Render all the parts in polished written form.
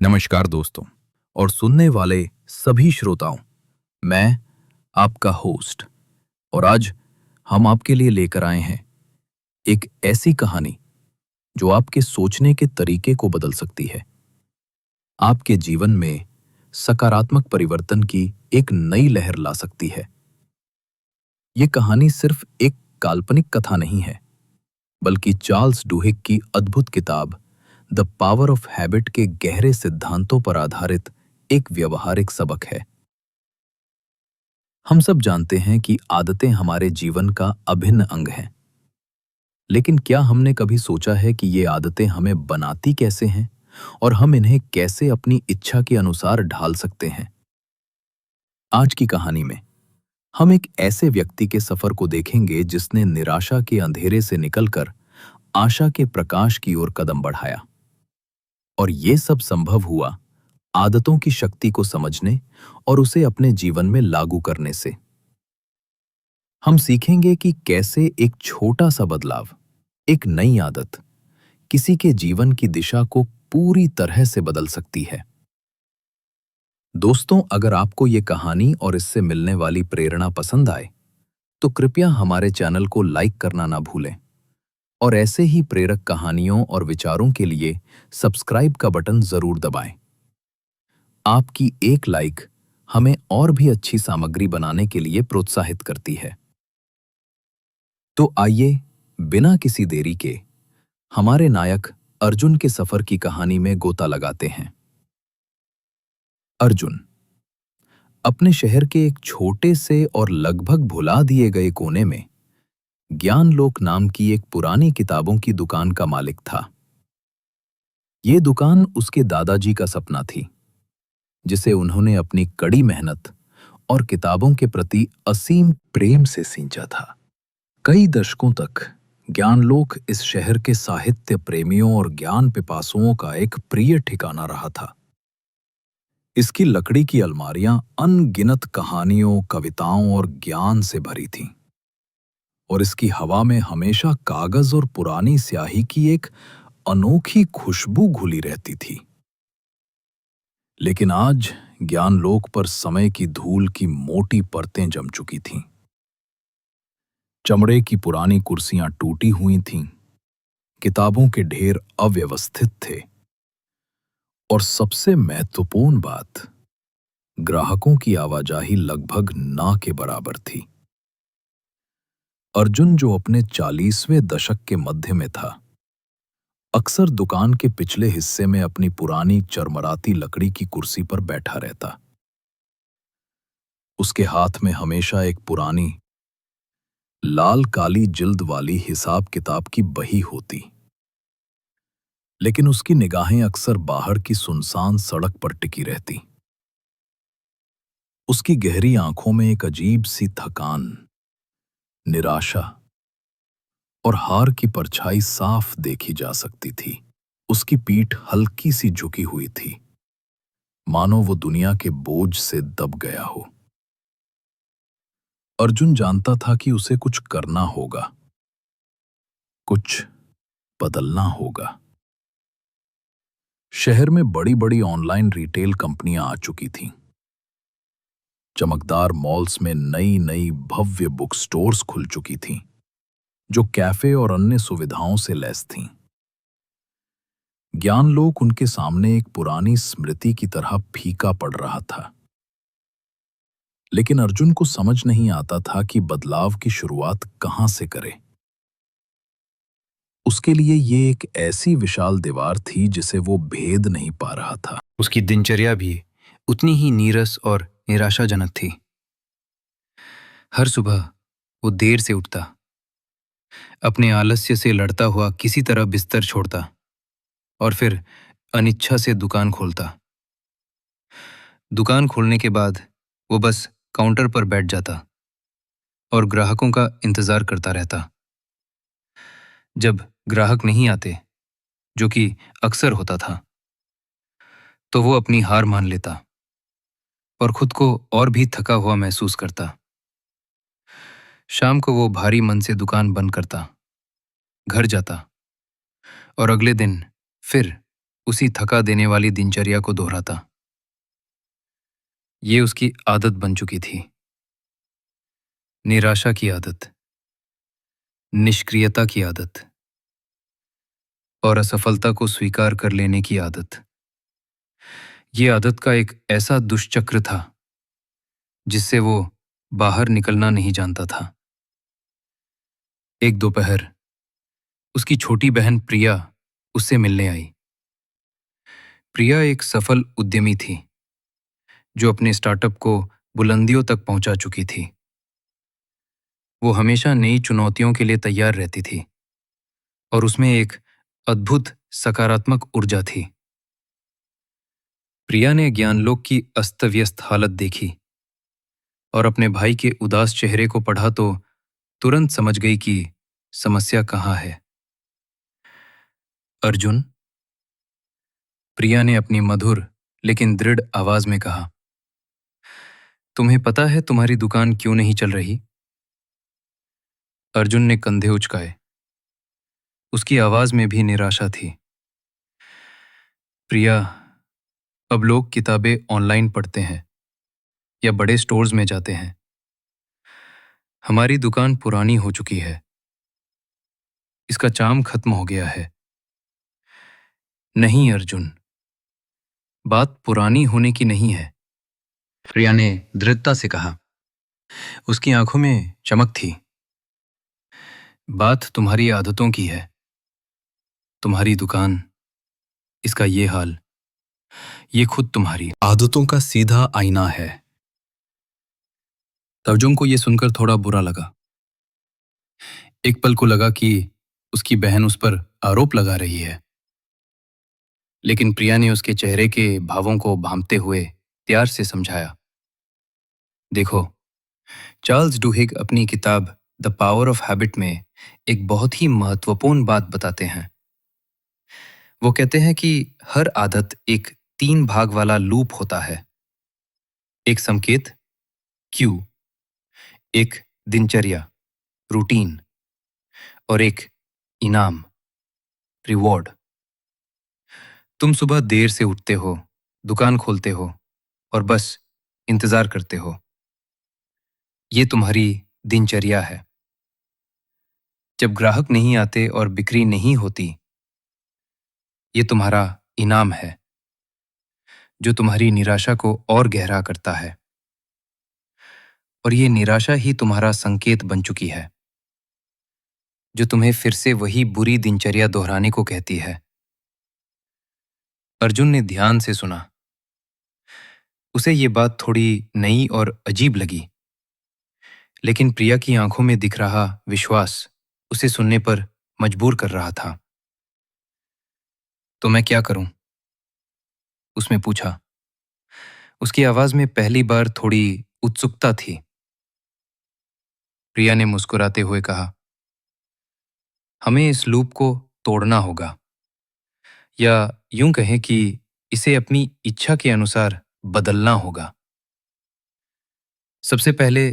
नमस्कार दोस्तों और सुनने वाले सभी श्रोताओं। मैं आपका होस्ट और आज हम आपके लिए लेकर आए हैं एक ऐसी कहानी जो आपके सोचने के तरीके को बदल सकती है, आपके जीवन में सकारात्मक परिवर्तन की एक नई लहर ला सकती है। ये कहानी सिर्फ एक काल्पनिक कथा नहीं है, बल्कि चार्ल्स डुहिक की अद्भुत किताब द पावर ऑफ हैबिट के गहरे सिद्धांतों पर आधारित एक व्यवहारिक सबक है। हम सब जानते हैं कि आदतें हमारे जीवन का अभिन्न अंग हैं, लेकिन क्या हमने कभी सोचा है कि ये आदतें हमें बनाती कैसे हैं और हम इन्हें कैसे अपनी इच्छा के अनुसार ढाल सकते हैं? आज की कहानी में हम एक ऐसे व्यक्ति के सफर को देखेंगे जिसने निराशा के अंधेरे से निकलकर आशा के प्रकाश की ओर कदम बढ़ाया। और ये सब संभव हुआ आदतों की शक्ति को समझने और उसे अपने जीवन में लागू करने से। हम सीखेंगे कि कैसे एक छोटा सा बदलाव, एक नई आदत, किसी के जीवन की दिशा को पूरी तरह से बदल सकती है। दोस्तों, अगर आपको ये कहानी और इससे मिलने वाली प्रेरणा पसंद आए, तो कृपया हमारे चैनल को लाइक करना ना भूलें और ऐसे ही प्रेरक कहानियों और विचारों के लिए सब्सक्राइब का बटन जरूर दबाएं। आपकी एक लाइक हमें और भी अच्छी सामग्री बनाने के लिए प्रोत्साहित करती है। तो आइए, बिना किसी देरी के हमारे नायक अर्जुन के सफर की कहानी में गोता लगाते हैं। अर्जुन अपने शहर के एक छोटे से और लगभग भुला दिए गए कोने में ज्ञानलोक नाम की एक पुरानी किताबों की दुकान का मालिक था। ये दुकान उसके दादाजी का सपना थी, जिसे उन्होंने अपनी कड़ी मेहनत और किताबों के प्रति असीम प्रेम से सींचा था। कई दशकों तक ज्ञानलोक इस शहर के साहित्य प्रेमियों और ज्ञान पिपासुओं का एक प्रिय ठिकाना रहा था। इसकी लकड़ी की अलमारियां अनगिनत कहानियों, कविताओं और ज्ञान से भरी थीं, और इसकी हवा में हमेशा कागज और पुरानी स्याही की एक अनोखी खुशबू घुली रहती थी। लेकिन आज ज्ञानलोक पर समय की धूल की मोटी परतें जम चुकी थीं। चमड़े की पुरानी कुर्सियां टूटी हुई थीं, किताबों के ढेर अव्यवस्थित थे, और सबसे महत्वपूर्ण बात, ग्राहकों की आवाजाही लगभग ना के बराबर थी। अर्जुन, जो अपने 40वें दशक के मध्य में था, अक्सर दुकान के पिछले हिस्से में अपनी पुरानी चरमराती लकड़ी की कुर्सी पर बैठा रहता। उसके हाथ में हमेशा एक पुरानी लाल काली जिल्द वाली हिसाब किताब की बही होती, लेकिन उसकी निगाहें अक्सर बाहर की सुनसान सड़क पर टिकी रहती। उसकी गहरी आंखों में एक अजीब सी थकान, निराशा और हार की परछाई साफ देखी जा सकती थी। उसकी पीठ हल्की सी झुकी हुई थी, मानो वो दुनिया के बोझ से दब गया हो। अर्जुन जानता था कि उसे कुछ करना होगा, कुछ बदलना होगा। शहर में बड़ी बड़ी ऑनलाइन रिटेल कंपनियां आ चुकी थीं। चमकदार मॉल्स में नई नई भव्य बुक स्टोर्स खुल चुकी थीं, जो कैफे और अन्य सुविधाओं से लैस थीं। ज्ञानलोक उनके सामने एक पुरानी स्मृति की तरह फीका पड़ रहा था। लेकिन अर्जुन को समझ नहीं आता था कि बदलाव की शुरुआत कहां से करे। उसके लिए ये एक ऐसी विशाल दीवार थी जिसे वो भेद नहीं पा रहा था। उसकी दिनचर्या भी उतनी ही नीरस और निराशाजनक थी। हर सुबह वो देर से उठता, अपने आलस्य से लड़ता हुआ किसी तरह बिस्तर छोड़ता और फिर अनिच्छा से दुकान खोलता। दुकान खोलने के बाद वो बस काउंटर पर बैठ जाता और ग्राहकों का इंतजार करता रहता। जब ग्राहक नहीं आते, जो कि अक्सर होता था, तो वो अपनी हार मान लेता और खुद को और भी थका हुआ महसूस करता। शाम को वो भारी मन से दुकान बंद करता, घर जाता और अगले दिन फिर उसी थका देने वाली दिनचर्या को दोहराता। ये उसकी आदत बन चुकी थी। निराशा की आदत, निष्क्रियता की आदत और असफलता को स्वीकार कर लेने की आदत। ये आदत का एक ऐसा दुष्चक्र था जिससे वो बाहर निकलना नहीं जानता था। एक दोपहर उसकी छोटी बहन प्रिया उससे मिलने आई। प्रिया एक सफल उद्यमी थी जो अपने स्टार्टअप को बुलंदियों तक पहुंचा चुकी थी। वो हमेशा नई चुनौतियों के लिए तैयार रहती थी और उसमें एक अद्भुत सकारात्मक ऊर्जा थी। प्रिया ने ज्ञानलोक की अस्त-व्यस्त हालत देखी और अपने भाई के उदास चेहरे को पढ़ा तो तुरंत समझ गई कि समस्या कहाँ है। अर्जुन, प्रिया ने अपनी मधुर लेकिन दृढ़ आवाज में कहा, तुम्हें पता है तुम्हारी दुकान क्यों नहीं चल रही? अर्जुन ने कंधे उचकाए। उसकी आवाज में भी निराशा थी। प्रिया, अब लोग किताबें ऑनलाइन पढ़ते हैं या बड़े स्टोर्स में जाते हैं। हमारी दुकान पुरानी हो चुकी है। इसका चार्म खत्म हो गया है। नहीं अर्जुन, बात पुरानी होने की नहीं है, प्रिया ने दृढ़ता से कहा। उसकी आंखों में चमक थी। बात तुम्हारी आदतों की है। तुम्हारी दुकान, इसका ये हाल, ये खुद तुम्हारी आदतों का सीधा आईना है। अर्जुन को यह सुनकर थोड़ा बुरा लगा। एक पल को लगा कि उसकी बहन उस पर आरोप लगा रही है, लेकिन प्रिया ने उसके चेहरे के भावों को भांपते हुए प्यार से समझाया। देखो, चार्ल्स डुहिग अपनी किताब द पावर ऑफ हैबिट में एक बहुत ही महत्वपूर्ण बात बताते हैं। वो कहते हैं कि हर आदत एक 3 भाग वाला लूप होता है। एक संकेत, क्यू, एक दिनचर्या, रूटीन और एक इनाम, रिवॉर्ड। तुम सुबह देर से उठते हो, दुकान खोलते हो और बस इंतजार करते हो। ये तुम्हारी दिनचर्या है। जब ग्राहक नहीं आते और बिक्री नहीं होती, ये तुम्हारा इनाम है जो तुम्हारी निराशा को और गहरा करता है। और ये निराशा ही तुम्हारा संकेत बन चुकी है जो तुम्हें फिर से वही बुरी दिनचर्या दोहराने को कहती है। अर्जुन ने ध्यान से सुना। उसे ये बात थोड़ी नई और अजीब लगी, लेकिन प्रिया की आंखों में दिख रहा विश्वास उसे सुनने पर मजबूर कर रहा था। तो मैं क्या करूं? उसने पूछा। उसकी आवाज में पहली बार थोड़ी उत्सुकता थी। प्रिया ने मुस्कुराते हुए कहा, हमें इस लूप को तोड़ना होगा, या यूं कहें कि इसे अपनी इच्छा के अनुसार बदलना होगा। सबसे पहले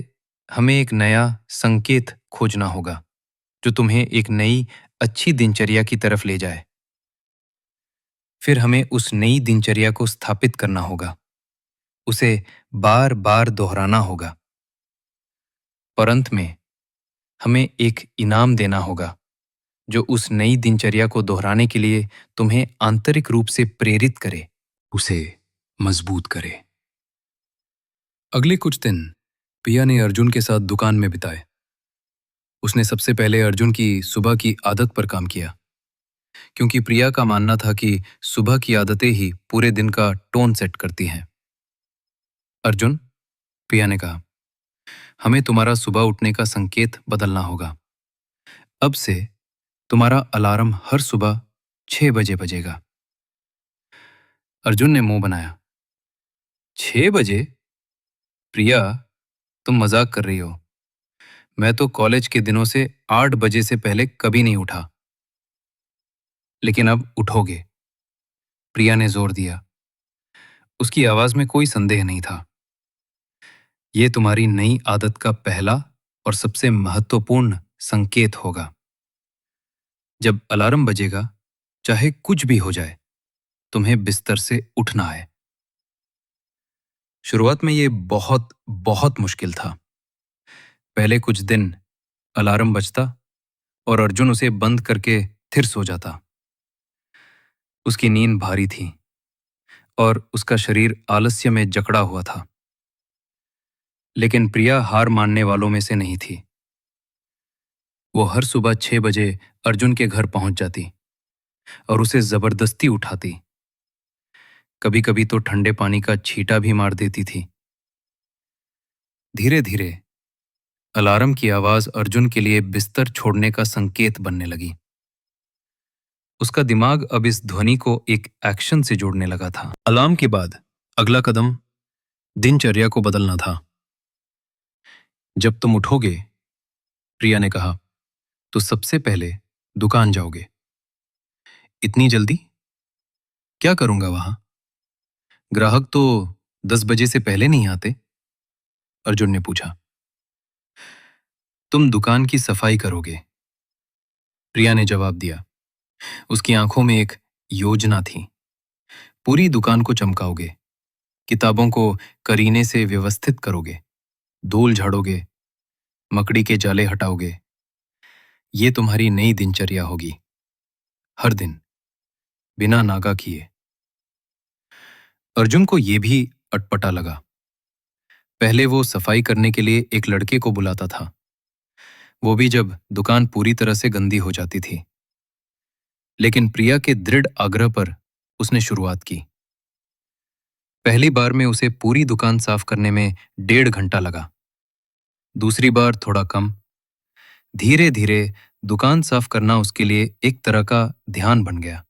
हमें एक नया संकेत खोजना होगा जो तुम्हें एक नई अच्छी दिनचर्या की तरफ ले जाए। फिर हमें उस नई दिनचर्या को स्थापित करना होगा, उसे बार बार दोहराना होगा और अंत में हमें एक इनाम देना होगा जो उस नई दिनचर्या को दोहराने के लिए तुम्हें आंतरिक रूप से प्रेरित करे, उसे मजबूत करे। अगले कुछ दिन प्रिया ने अर्जुन के साथ दुकान में बिताए। उसने सबसे पहले अर्जुन की सुबह की आदत पर काम किया, क्योंकि प्रिया का मानना था कि सुबह की आदतें ही पूरे दिन का टोन सेट करती हैं। अर्जुन, प्रिया ने कहा, हमें तुम्हारा सुबह उठने का संकेत बदलना होगा। अब से तुम्हारा अलार्म हर सुबह 6 बजे बजेगा। अर्जुन ने मुंह बनाया। 6 बजे? प्रिया, तुम मजाक कर रही हो। मैं तो कॉलेज के दिनों से 8 बजे से पहले कभी नहीं उठा। लेकिन अब उठोगे, प्रिया ने जोर दिया। उसकी आवाज में कोई संदेह नहीं था। यह तुम्हारी नई आदत का पहला और सबसे महत्वपूर्ण संकेत होगा। जब अलार्म बजेगा, चाहे कुछ भी हो जाए, तुम्हें बिस्तर से उठना है। शुरुआत में ये बहुत बहुत मुश्किल था। पहले कुछ दिन अलार्म बजता और अर्जुन उसे बंद करके फिर सो जाता। उसकी नींद भारी थी और उसका शरीर आलस्य में जकड़ा हुआ था। लेकिन प्रिया हार मानने वालों में से नहीं थी। वो हर सुबह 6 बजे अर्जुन के घर पहुंच जाती और उसे जबरदस्ती उठाती। कभी कभी तो ठंडे पानी का छींटा भी मार देती थी। धीरे धीरे अलार्म की आवाज अर्जुन के लिए बिस्तर छोड़ने का संकेत बनने लगी। उसका दिमाग अब इस ध्वनि को एक एक्शन से जोड़ने लगा था। अलार्म के बाद अगला कदम दिनचर्या को बदलना था। जब तुम उठोगे, प्रिया ने कहा, तो सबसे पहले दुकान जाओगे। इतनी जल्दी? क्या करूंगा वहां? ग्राहक तो 10 बजे से पहले नहीं आते। अर्जुन ने पूछा। तुम दुकान की सफाई करोगे, प्रिया ने जवाब दिया। उसकी आंखों में एक योजना थी। पूरी दुकान को चमकाओगे, किताबों को करीने से व्यवस्थित करोगे, धूल झाड़ोगे, मकड़ी के जाले हटाओगे। ये तुम्हारी नई दिनचर्या होगी। हर दिन, बिना नागा किए। अर्जुन को यह भी अटपटा लगा। पहले वो सफाई करने के लिए एक लड़के को बुलाता था, वो भी जब दुकान पूरी तरह से गंदी हो जाती थी। लेकिन प्रिया के दृढ़ आग्रह पर उसने शुरुआत की। पहली बार में उसे पूरी दुकान साफ करने में 1.5 घंटा लगा। दूसरी बार थोड़ा कम। धीरे धीरे दुकान साफ करना उसके लिए एक तरह का ध्यान बन गया।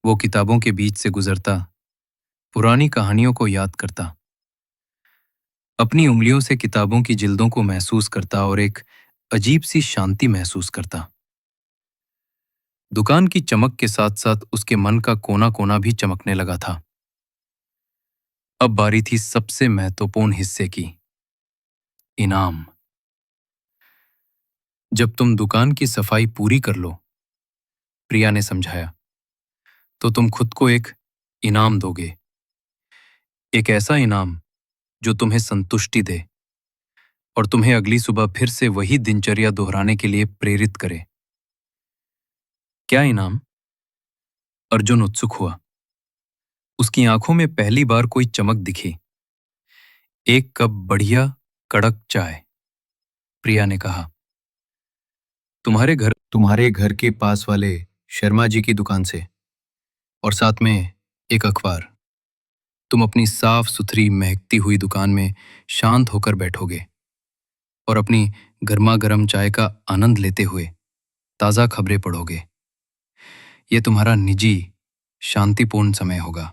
वो किताबों के बीच से गुजरता, पुरानी कहानियों को याद करता, अपनी उंगलियों से किताबों की जिल्दों को महसूस करता और एक अजीब सी शांति महसूस करता। दुकान की चमक के साथ साथ उसके मन का कोना कोना भी चमकने लगा था। अब बारी थी सबसे महत्वपूर्ण हिस्से की, इनाम। जब तुम दुकान की सफाई पूरी कर लो, प्रिया ने समझाया, तो तुम खुद को एक इनाम दोगे। एक ऐसा इनाम जो तुम्हें संतुष्टि दे और तुम्हें अगली सुबह फिर से वही दिनचर्या दोहराने के लिए प्रेरित करे। क्या इनाम? अर्जुन उत्सुक हुआ। उसकी आंखों में पहली बार कोई चमक दिखी। एक कप बढ़िया कड़क चाय, प्रिया ने कहा। तुम्हारे घर के पास वाले शर्मा जी की दुकान से, और साथ में एक अखबार। तुम अपनी साफ सुथरी महकती हुई दुकान में शांत होकर बैठोगे और अपनी गर्मा गर्म चाय का आनंद लेते हुए ताजा खबरें पढ़ोगे। ये तुम्हारा निजी, शांतिपूर्ण समय होगा।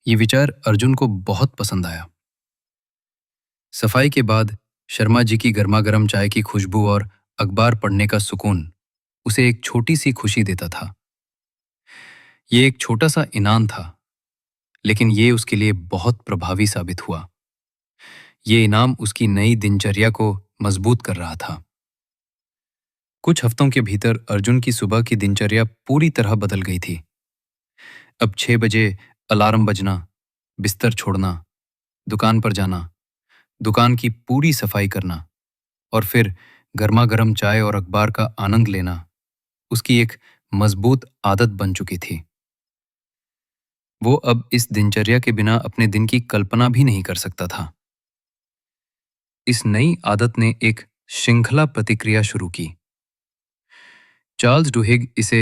ये विचार अर्जुन को बहुत पसंद आया। सफाई के बाद शर्मा जी की गर्मा गर्म चाय की खुशबू और अखबार पढ़ने का सुकून उसे एक छोटी सी खुशी देता था। ये एक छोटा सा इनाम था, लेकिन ये उसके लिए बहुत प्रभावी साबित हुआ। ये इनाम उसकी नई दिनचर्या को मजबूत कर रहा था। कुछ हफ्तों के भीतर अर्जुन की सुबह की दिनचर्या पूरी तरह बदल गई थी। अब 6 बजे अलार्म बजना, बिस्तर छोड़ना, दुकान पर जाना, दुकान की पूरी सफाई करना और फिर गर्मा गर्म चाय और अखबार का आनंद लेना उसकी एक मजबूत आदत बन चुकी थी। वो अब इस दिनचर्या के बिना अपने दिन की कल्पना भी नहीं कर सकता था। इस नई आदत ने एक श्रृंखला प्रतिक्रिया शुरू की। चार्ल्स डुहिग इसे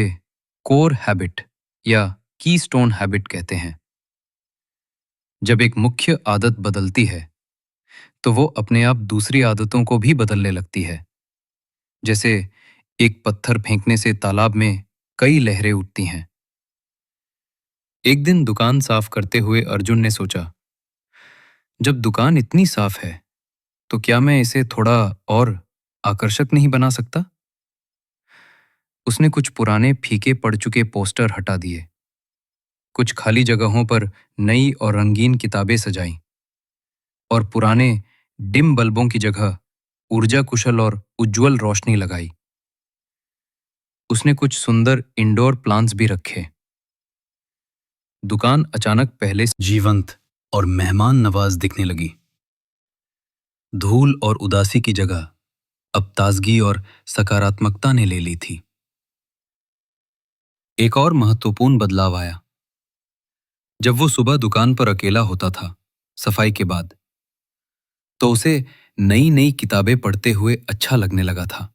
कोर हैबिट या कीस्टोन हैबिट कहते हैं। जब एक मुख्य आदत बदलती है, तो वो अपने आप दूसरी आदतों को भी बदलने लगती है। जैसे एक पत्थर फेंकने से तालाब में कई लहरें उठती हैं। एक दिन दुकान साफ करते हुए अर्जुन ने सोचा, जब दुकान इतनी साफ है, तो क्या मैं इसे थोड़ा और आकर्षक नहीं बना सकता? उसने कुछ पुराने फीके पड़ चुके पोस्टर हटा दिए, कुछ खाली जगहों पर नई और रंगीन किताबें सजाईं और पुराने डिम बल्बों की जगह ऊर्जा कुशल और उज्जवल रोशनी लगाई। उसने कुछ सुंदर इंडोर प्लांट्स भी रखे। दुकान अचानक पहले से जीवंत और मेहमान नवाज दिखने लगी। धूल और उदासी की जगह अब ताजगी और सकारात्मकता ने ले ली थी। एक और महत्वपूर्ण बदलाव आया जब वो सुबह दुकान पर अकेला होता था सफाई के बाद, तो उसे नई नई किताबें पढ़ते हुए अच्छा लगने लगा था।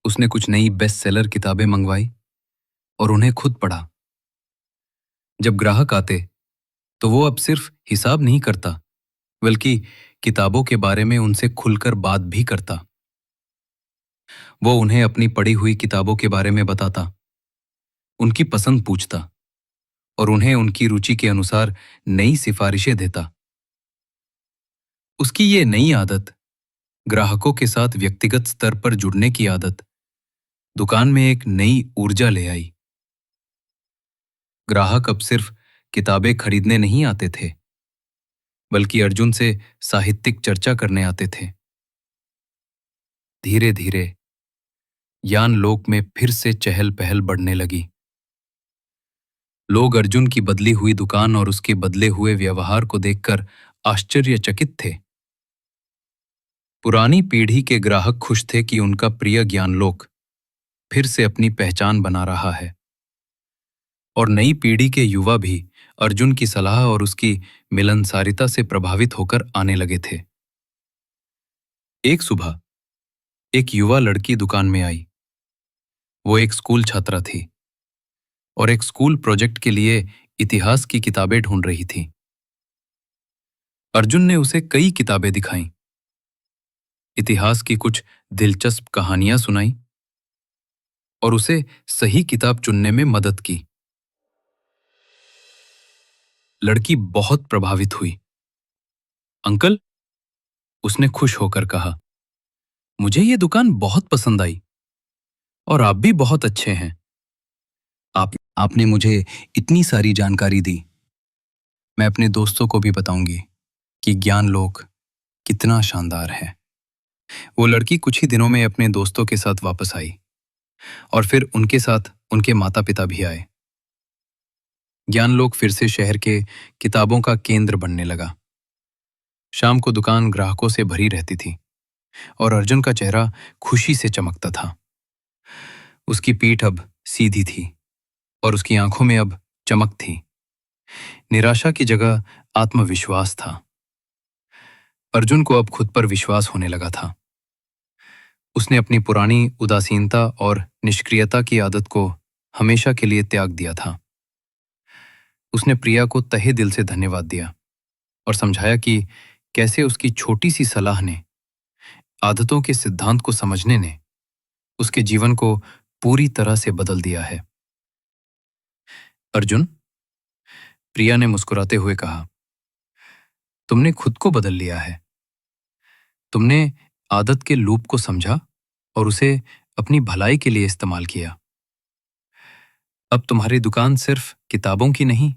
उसने कुछ नई बेस्ट सेलर किताबें मंगवाई और उन्हें खुद पढ़ा। जब ग्राहक आते तो वो अब सिर्फ हिसाब नहीं करता, बल्कि किताबों के बारे में उनसे खुलकर बात भी करता। वो उन्हें अपनी पढ़ी हुई किताबों के बारे में बताता, उनकी पसंद पूछता और उन्हें उनकी रुचि के अनुसार नई सिफारिशें देता। उसकी ये नई आदत, ग्राहकों के साथ व्यक्तिगत स्तर पर जुड़ने की आदत, दुकान में एक नई ऊर्जा ले आई। ग्राहक अब सिर्फ किताबें खरीदने नहीं आते थे, बल्कि अर्जुन से साहित्यिक चर्चा करने आते थे। धीरे धीरे ज्ञान लोक में फिर से चहल पहल बढ़ने लगी। लोग अर्जुन की बदली हुई दुकान और उसके बदले हुए व्यवहार को देखकर आश्चर्यचकित थे। पुरानी पीढ़ी के ग्राहक खुश थे कि उनका प्रिय ज्ञानलोक फिर से अपनी पहचान बना रहा है, और नई पीढ़ी के युवा भी अर्जुन की सलाह और उसकी मिलनसारिता से प्रभावित होकर आने लगे थे। एक सुबह एक युवा लड़की दुकान में आई। वो एक स्कूल छात्रा थी और एक स्कूल प्रोजेक्ट के लिए इतिहास की किताबें ढूंढ रही थी। अर्जुन ने उसे कई किताबें दिखाईं, इतिहास की कुछ दिलचस्प कहानियां सुनाई और उसे सही किताब चुनने में मदद की। लड़की बहुत प्रभावित हुई। अंकल, उसने खुश होकर कहा, मुझे ये दुकान बहुत पसंद आई और आप भी बहुत अच्छे हैं। आपने मुझे इतनी सारी जानकारी दी। मैं अपने दोस्तों को भी बताऊंगी कि ज्ञानलोक कितना शानदार है। वो लड़की कुछ ही दिनों में अपने दोस्तों के साथ वापस आई और फिर उनके साथ उनके माता पिता भी आए। ज्ञानलोक फिर से शहर के किताबों का केंद्र बनने लगा। शाम को दुकान ग्राहकों से भरी रहती थी और अर्जुन का चेहरा खुशी से चमकता था। उसकी पीठ अब सीधी थी और उसकी आंखों में अब चमक थी। निराशा की जगह आत्मविश्वास था। अर्जुन को अब खुद पर विश्वास होने लगा था। उसने अपनी पुरानी उदासीनता और निष्क्रियता की आदत को हमेशा के लिए त्याग दिया था। उसने प्रिया को तहे दिल से धन्यवाद दिया और समझाया कि कैसे उसकी छोटी सी सलाह ने, आदतों के सिद्धांत को समझने ने उसके जीवन को पूरी तरह से बदल दिया है। अर्जुन, प्रिया ने मुस्कुराते हुए कहा, तुमने खुद को बदल लिया है। तुमने आदत के लूप को समझा और उसे अपनी भलाई के लिए इस्तेमाल किया। अब तुम्हारी दुकान सिर्फ किताबों की नहीं,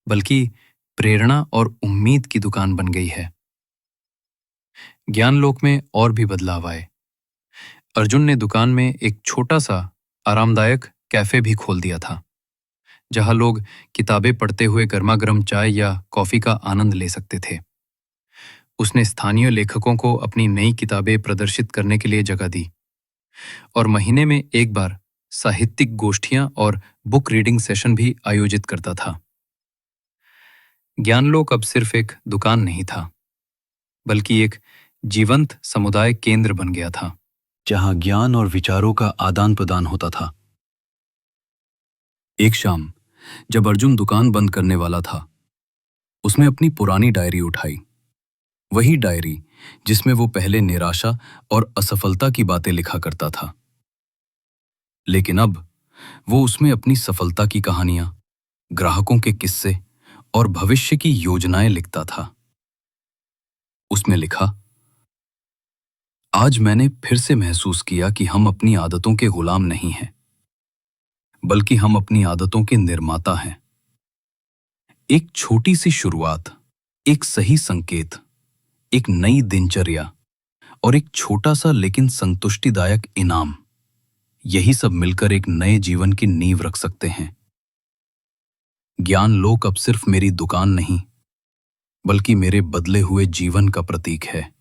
बल्कि प्रेरणा और उम्मीद की दुकान बन गई है। ज्ञानलोक में और भी बदलाव आए। अर्जुन ने दुकान में एक छोटा सा आरामदायक कैफे भी खोल दिया था, जहां लोग किताबें पढ़ते हुए गर्मा-गर्म चाय या कॉफी का आनंद ले सकते थे। उसने स्थानीय लेखकों को अपनी नई किताबें प्रदर्शित करने के लिए जगह दी और महीने में एक बार साहित्यिक गोष्ठियां और बुक रीडिंग सेशन भी आयोजित करता था। ज्ञानलोक अब सिर्फ एक दुकान नहीं था, बल्कि एक जीवंत समुदाय केंद्र बन गया था, जहां ज्ञान और विचारों का आदान प्रदान होता था। एक शाम जब अर्जुन दुकान बंद करने वाला था, उसने अपनी पुरानी डायरी उठाई। वही डायरी जिसमें वो पहले निराशा और असफलता की बातें लिखा करता था। लेकिन अब वो उसमें अपनी सफलता की कहानियां, ग्राहकों के किस्से और भविष्य की योजनाएं लिखता था। उसमें लिखा, आज मैंने फिर से महसूस किया कि हम अपनी आदतों के गुलाम नहीं हैं, बल्कि हम अपनी आदतों के निर्माता हैं। एक छोटी सी शुरुआत, एक सही संकेत, एक नई दिनचर्या और एक छोटा सा लेकिन संतुष्टिदायक इनाम, यही सब मिलकर एक नए जीवन की नींव रख सकते हैं। ज्ञान लोक अब सिर्फ मेरी दुकान नहीं, बल्कि मेरे बदले हुए जीवन का प्रतीक है।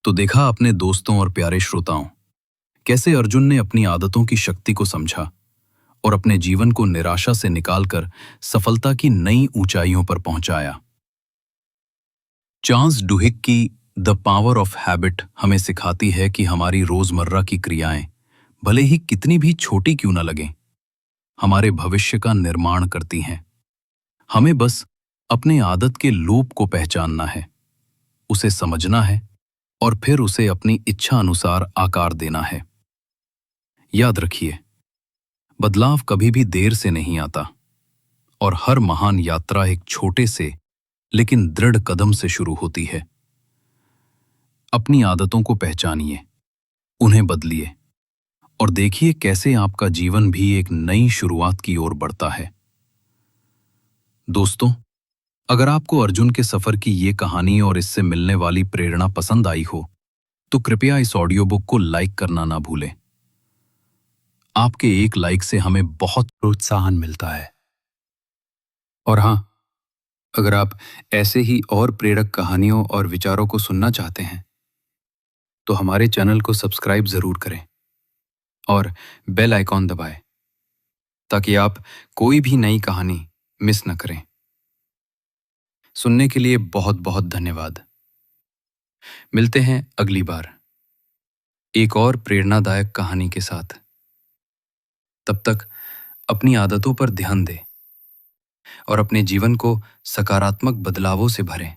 तो देखा अपने दोस्तों और प्यारे श्रोताओं, कैसे अर्जुन ने अपनी आदतों की शक्ति को समझा और अपने जीवन को निराशा से निकालकर सफलता की नई ऊंचाइयों पर पहुंचाया। चार्ल्स डुहिक की द पावर ऑफ हैबिट हमें सिखाती है कि हमारी रोजमर्रा की क्रियाएं भले ही कितनी भी छोटी क्यों न लगें, हमारे भविष्य का निर्माण करती हैं। हमें बस अपने आदत के लूप को पहचानना है, उसे समझना है और फिर उसे अपनी इच्छा अनुसार आकार देना है। याद रखिए, बदलाव कभी भी देर से नहीं आता और हर महान यात्रा एक छोटे से लेकिन दृढ़ कदम से शुरू होती है। अपनी आदतों को पहचानिए, उन्हें बदलिए और देखिए कैसे आपका जीवन भी एक नई शुरुआत की ओर बढ़ता है। दोस्तों, अगर आपको अर्जुन के सफर की ये कहानी और इससे मिलने वाली प्रेरणा पसंद आई हो, तो कृपया इस ऑडियो बुक को लाइक करना ना भूलें। आपके एक लाइक से हमें बहुत प्रोत्साहन मिलता है। और हाँ, अगर आप ऐसे ही और प्रेरक कहानियों और विचारों को सुनना चाहते हैं, तो हमारे चैनल को सब्सक्राइब जरूर करें और बेल आइकॉन दबाएं, ताकि आप कोई भी नई कहानी मिस न करें। सुनने के लिए बहुत बहुत धन्यवाद। मिलते हैं अगली बार एक और प्रेरणादायक कहानी के साथ। तब तक अपनी आदतों पर ध्यान दें और अपने जीवन को सकारात्मक बदलावों से भरें।